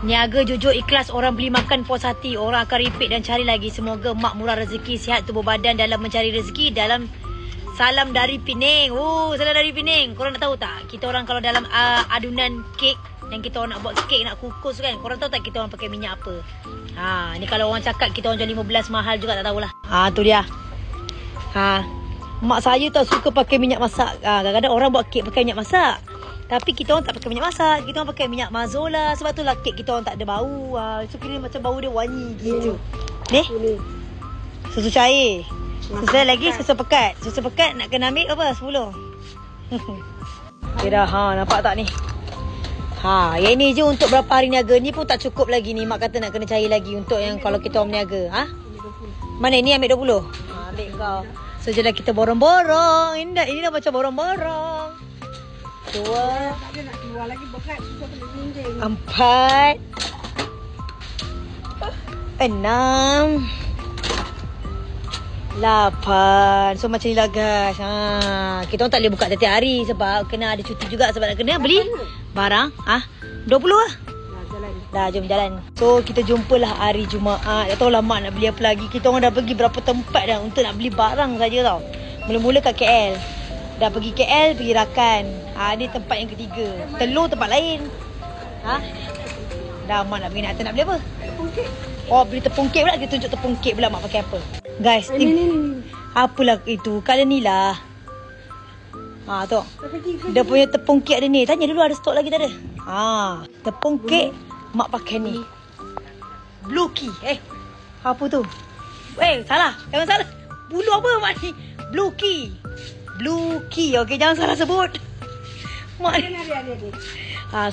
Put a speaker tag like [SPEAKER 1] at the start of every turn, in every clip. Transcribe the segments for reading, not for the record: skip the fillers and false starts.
[SPEAKER 1] Niaga jujur ikhlas, orang beli makan puas hati, orang akan repeat dan cari lagi. Semoga mak murah rezeki, sihat tubuh badan dalam mencari rezeki. Dalam salam dari Pening. Salam dari Pening. Korang nak tahu tak, kita orang kalau dalam adunan kek yang kita orang nak buat kek, nak kukus kan, korang tahu tak kita orang pakai minyak apa? Ni kalau orang cakap kita orang jual 15 mahal juga, tak tahulah. Tu dia. Mak saya tak suka pakai minyak masak. Kadang-kadang orang buat kek pakai minyak masak, tapi kita orang tak pakai minyak masak. Kita orang pakai minyak mazola. Sebab tu lah kek kita orang tak ada bau. So kira macam bau dia wangi gitu. Ni susu cair. Susu lagi susu pekat. Susu pekat nak kena ambil apa? 10. Okay dah. Nampak tak ni? Yang ni je untuk berapa hari niaga. Ni pun tak cukup lagi ni. Mak kata nak kena cari lagi untuk yang kalau kita orang niaga. Mana ni ambil 20? Ambil kau. So je lah kita borong-borong. Ini dah macam borong-borong. 2, 4, 6, 8. So macam ni lah guys. Kita orang tak boleh buka setiap hari sebab kena ada cuti juga. Sebab nak kena beli barang. 20 lah. Dah jom jalan. So kita jumpalah hari Jumaat. Tak tahulah mak nak beli apa lagi. Kita orang dah pergi berapa tempat dah untuk nak beli barang saja tau. Mula-mula kat KL. Dah pergi KL, pergi Rakan. Ni tempat yang ketiga. Telur tempat lain. Dah mak nak pergi nak beli apa? Beli tepung kek pula. Dia tunjuk tepung kek pula mak pakai apa. Guys, apalah itu. Kala ni lah. Tu. Dia punya tepung kek ada ni. Tanya dulu ada stok lagi tak ada? Tepung kek mak pakai ni. Blue Key. Apa tu? Salah. Jangan salah. Bulu apa mak ni? Blue Key. Blue Key. Okey, jangan salah sebut. Mak ni.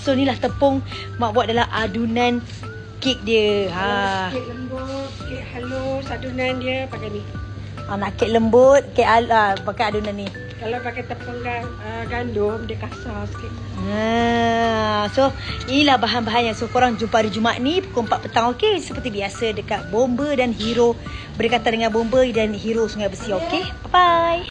[SPEAKER 1] So ni lah tepung mak buat dalam adunan kek dia. Kek
[SPEAKER 2] lembut, kek halus, adunan dia pakai ni.
[SPEAKER 1] Nak kek lembut, kek pakai adunan ni.
[SPEAKER 2] Kalau pakai tepung gandum dia kasar sikit.
[SPEAKER 1] So inilah bahan-bahannya. So korang jumpa hari Jumaat ni pukul 4 petang. Okey, seperti biasa dekat Bomba dan Hero, berdekatan dengan Bomba dan Hero Sungai Besi. Okey, bye bye.